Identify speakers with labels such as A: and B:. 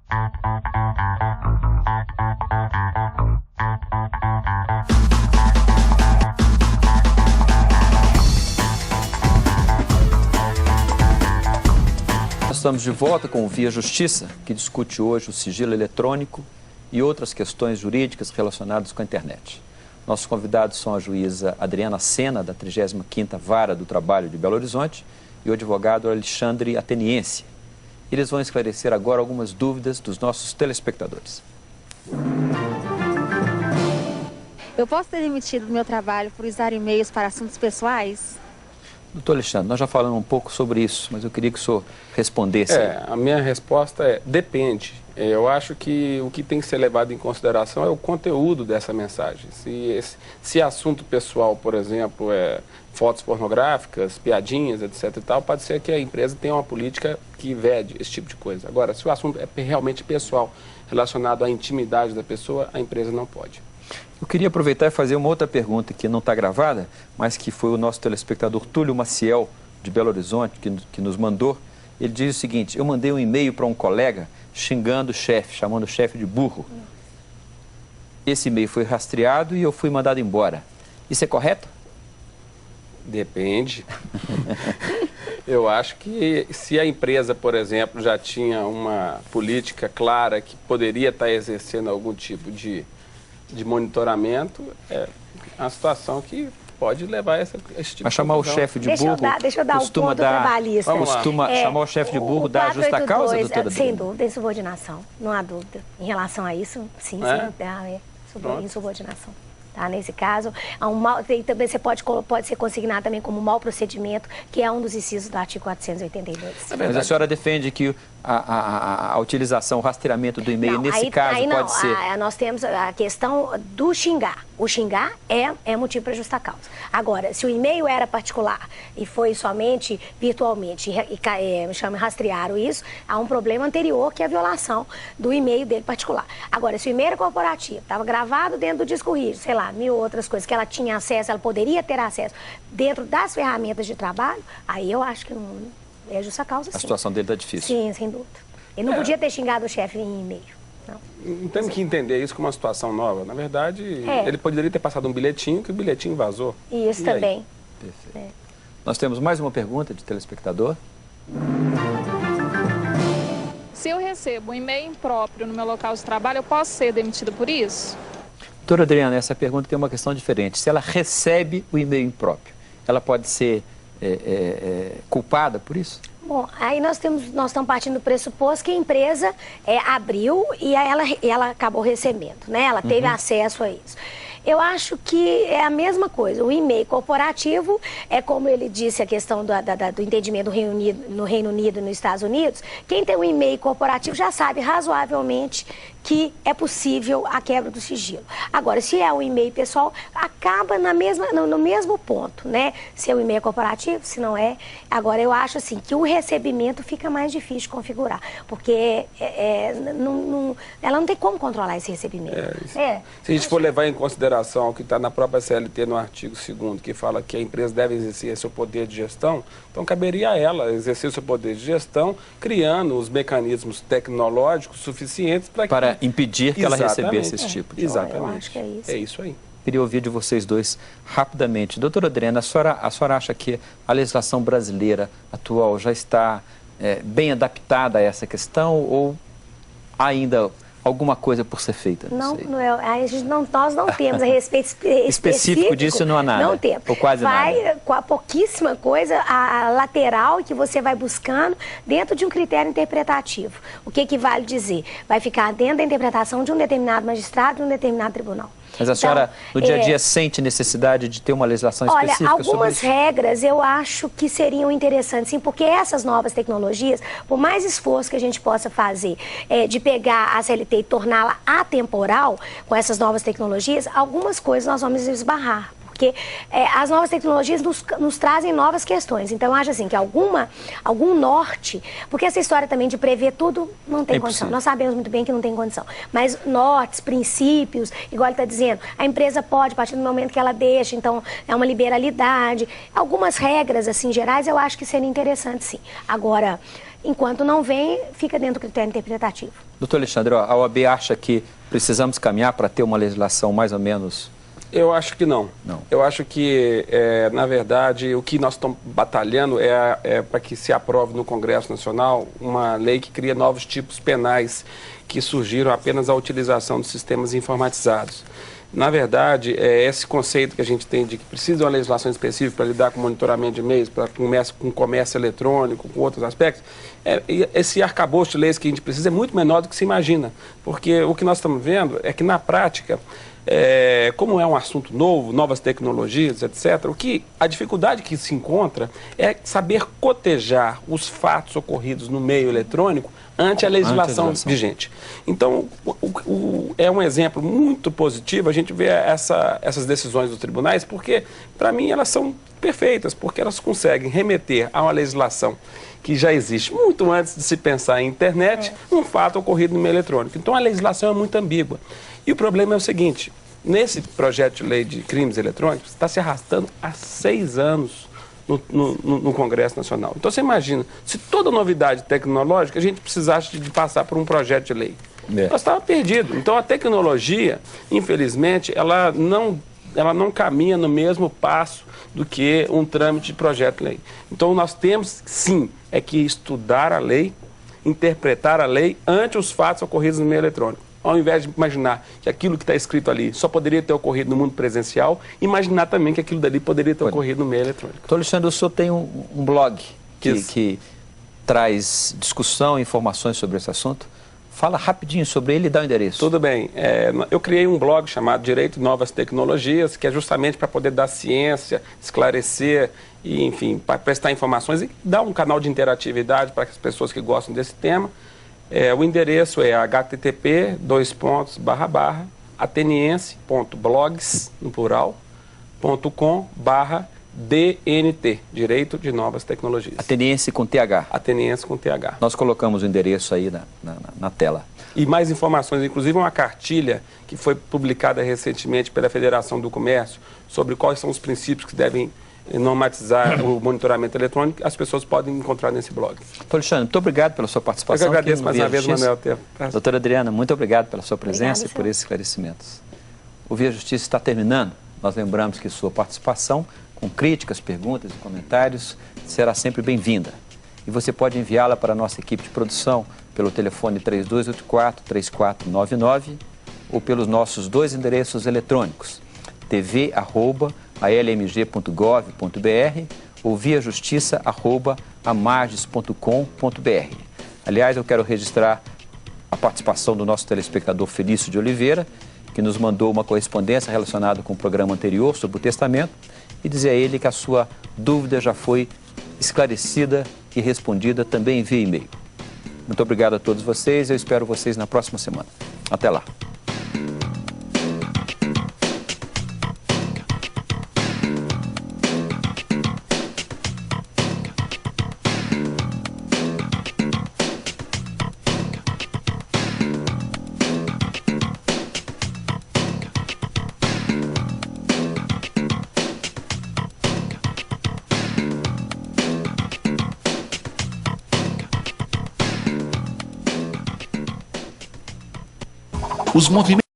A: Nós estamos de volta com o Via Justiça, que discute hoje o sigilo eletrônico e outras questões jurídicas relacionadas com a internet. Nossos convidados são a juíza Adriana Sena, da 35ª Vara do Trabalho de Belo Horizonte, e o advogado Alexandre Ateniense. Eles vão esclarecer agora algumas dúvidas dos nossos telespectadores.
B: Eu posso ter demitido do meu trabalho por usar e-mails para assuntos pessoais?
A: Doutor Alexandre, nós já falamos um pouco sobre isso, mas eu queria que o senhor respondesse.
C: A minha resposta é depende. Eu acho que o que tem que ser levado em consideração é o conteúdo dessa mensagem. Se assunto pessoal, por exemplo, é fotos pornográficas, piadinhas, etc. e tal, pode ser que a empresa tenha uma política que vede esse tipo de coisa. Agora, se o assunto é realmente pessoal, relacionado à intimidade da pessoa, a empresa não pode.
A: Eu queria aproveitar e fazer uma outra pergunta que não está gravada, mas que foi o nosso telespectador Túlio Maciel, de Belo Horizonte, que nos mandou. Ele diz o seguinte: eu mandei um e-mail para um colega xingando o chefe, chamando o chefe de burro. Esse e-mail foi rastreado e eu fui mandado embora. Isso é correto?
C: Depende. Eu acho que se a empresa, por exemplo, já tinha uma política clara que poderia estar exercendo algum tipo de monitoramento, é uma situação que pode levar a esse tipo
A: Mas chamar o chefe de burro...
D: Deixa eu dar o ponto trabalhista.
A: Costuma chamar o chefe de burro da justa causa, doutora?
D: Sem dúvida, insubordinação. Não há dúvida. Em relação a isso, sim, insubordinação. Tá? Nesse caso, também você pode ser consignado também como mau procedimento, que é um dos incisos do artigo 482.
A: Mas a senhora defende que a utilização, o rastreamento do e-mail, nesse caso, pode ser...
D: Nós temos a questão do xingar. O xingar é motivo para justa causa. Agora, se o e-mail era particular e foi somente virtualmente, rastrearam isso, há um problema anterior, que é a violação do e-mail dele particular. Agora, se o e-mail era corporativo, estava gravado dentro do disco rígido, sei lá, 1000 outras coisas que ela tinha acesso, ela poderia ter acesso dentro das ferramentas de trabalho, aí eu acho que não é justa causa, sim.
A: A situação dele está difícil.
D: Sim, sem dúvida. Ele não podia ter xingado o chefe em e-mail.
C: Não temos que entender isso como uma situação nova. Na verdade, ele poderia ter passado um bilhetinho, que o bilhetinho vazou.
D: Isso também.
A: Perfeito. Nós temos mais uma pergunta de telespectador.
E: Se eu recebo um e-mail impróprio no meu local de trabalho, eu posso ser demitida por isso?
A: Doutora Adriana, essa pergunta tem uma questão diferente. Se ela recebe o e-mail impróprio, ela pode ser culpada por isso?
D: Bom, aí nós estamos partindo do pressuposto que a empresa abriu e ela acabou recebendo, né? Ela teve acesso a isso. Eu acho que é a mesma coisa. O e-mail corporativo é, como ele disse, a questão do entendimento no Reino Unido e nos Estados Unidos. Quem tem um e-mail corporativo já sabe razoavelmente que é possível a quebra do sigilo. Agora, se é um e-mail pessoal, acaba no mesmo ponto, né? Se é um e-mail corporativo, se não é. Agora, eu acho assim que o recebimento fica mais difícil de configurar, porque ela não tem como controlar esse recebimento.
C: Se a gente for levar em consideração o que está na própria CLT, no artigo 2º, que fala que a empresa deve exercer seu poder de gestão, então caberia a ela exercer o seu poder de gestão, criando os mecanismos tecnológicos suficientes para
A: impedir que ela recebesse esse tipo de...
C: Exatamente.
D: Eu acho que é isso.
C: É isso aí.
A: Queria ouvir de vocês dois rapidamente. Doutora Adriana, a senhora acha que a legislação brasileira atual já está bem adaptada a essa questão ou ainda alguma coisa por ser feita?
D: Nós não temos a respeito
A: específico disso, não há nada?
D: Não temos.
A: Ou quase nada?
D: Vai com a pouquíssima coisa, a lateral que você vai buscando dentro de um critério interpretativo. O que vale dizer? Vai ficar dentro da interpretação de um determinado magistrado, de um determinado tribunal.
A: Mas a senhora, no dia a dia, sente necessidade de ter uma legislação específica sobre isso?
D: Olha, algumas regras eu acho que seriam interessantes, sim, porque essas novas tecnologias, por mais esforço que a gente possa fazer de pegar a CLT e torná-la atemporal com essas novas tecnologias, algumas coisas nós vamos esbarrar. Porque as novas tecnologias nos trazem novas questões. Então, eu acho assim que algum norte, porque essa história também de prever tudo não tem condição. Nós sabemos muito bem que não tem condição. Mas nortes, princípios, igual ele está dizendo, a empresa pode, a partir do momento que ela deixa, então é uma liberalidade. Algumas regras, assim, gerais, eu acho que seria interessante, sim. Agora, Enquanto não vem, fica dentro do critério interpretativo.
A: Doutor Alexandre, a OAB acha que precisamos caminhar para ter uma legislação mais ou menos...
C: Eu acho que não. Eu acho que, na verdade, o que nós estamos batalhando é para que se aprove no Congresso Nacional uma lei que cria novos tipos penais que surgiram apenas à utilização de sistemas informatizados. Na verdade, esse conceito que a gente tem de que precisa de uma legislação específica para lidar com monitoramento de e-mails, com comércio eletrônico, com outros aspectos, esse arcabouço de leis que a gente precisa é muito menor do que se imagina. Porque o que nós estamos vendo é que, na prática, como é um assunto novo, novas tecnologias, etc., a dificuldade que se encontra é saber cotejar os fatos ocorridos no meio eletrônico ante a legislação vigente. Então, é um exemplo muito positivo a gente ver essas decisões dos tribunais, porque, para mim, elas são perfeitas, porque elas conseguem remeter a uma legislação que já existe muito antes de se pensar em internet, um fato ocorrido no meio eletrônico. Então, a legislação é muito ambígua. E o problema é o seguinte, nesse projeto de lei de crimes eletrônicos, está se arrastando há 6 anos no Congresso Nacional. Então, você imagina, se toda novidade tecnológica a gente precisasse de passar por um projeto de lei. Nós estávamos perdidos. Então, a tecnologia, infelizmente, ela não caminha no mesmo passo do que um trâmite de projeto de lei. Então, nós temos, sim, que estudar a lei, interpretar a lei ante os fatos ocorridos no meio eletrônico. Ao invés de imaginar que aquilo que está escrito ali só poderia ter ocorrido no mundo presencial, imaginar também que aquilo dali poderia ter ocorrido no meio eletrônico.
A: Doutor Alexandre, o senhor tem um blog que traz discussão e informações sobre esse assunto. Fala rapidinho sobre ele e dá o endereço.
C: Tudo bem. Eu criei um blog chamado Direito e Novas Tecnologias, que é justamente para poder dar ciência, esclarecer e, enfim, para prestar informações e dar um canal de interatividade para as pessoas que gostam desse tema. O endereço é http://ateniense.blogs, no plural, .com/DNT, Direito de Novas Tecnologias.
A: Ateniense com TH.
C: Ateniense com TH.
A: Nós colocamos o endereço aí na tela.
C: E mais informações, inclusive uma cartilha que foi publicada recentemente pela Federação do Comércio sobre quais são os princípios que devem normatizar o monitoramento eletrônico, as pessoas podem encontrar nesse blog.
A: Doutor Alexandre, muito obrigado pela sua participação.
C: Eu que agradeço mais uma vez, Manuel.
A: Doutora Adriana, muito obrigado pela sua presença e por esses esclarecimentos. O Via Justiça está terminando. Nós lembramos que sua participação, com críticas, perguntas e comentários, será sempre bem-vinda. E você pode enviá-la para a nossa equipe de produção pelo telefone 3284-3499 ou pelos nossos 2 endereços eletrônicos, tv@almg.gov.br ou viajustiça@amarges.com.br. Aliás, eu quero registrar a participação do nosso telespectador Felício de Oliveira, que nos mandou uma correspondência relacionada com o programa anterior sobre o testamento e dizer a ele que a sua dúvida já foi esclarecida e respondida também via e-mail. Muito obrigado a todos vocês, eu espero vocês na próxima semana. Até lá.
F: Os movimentos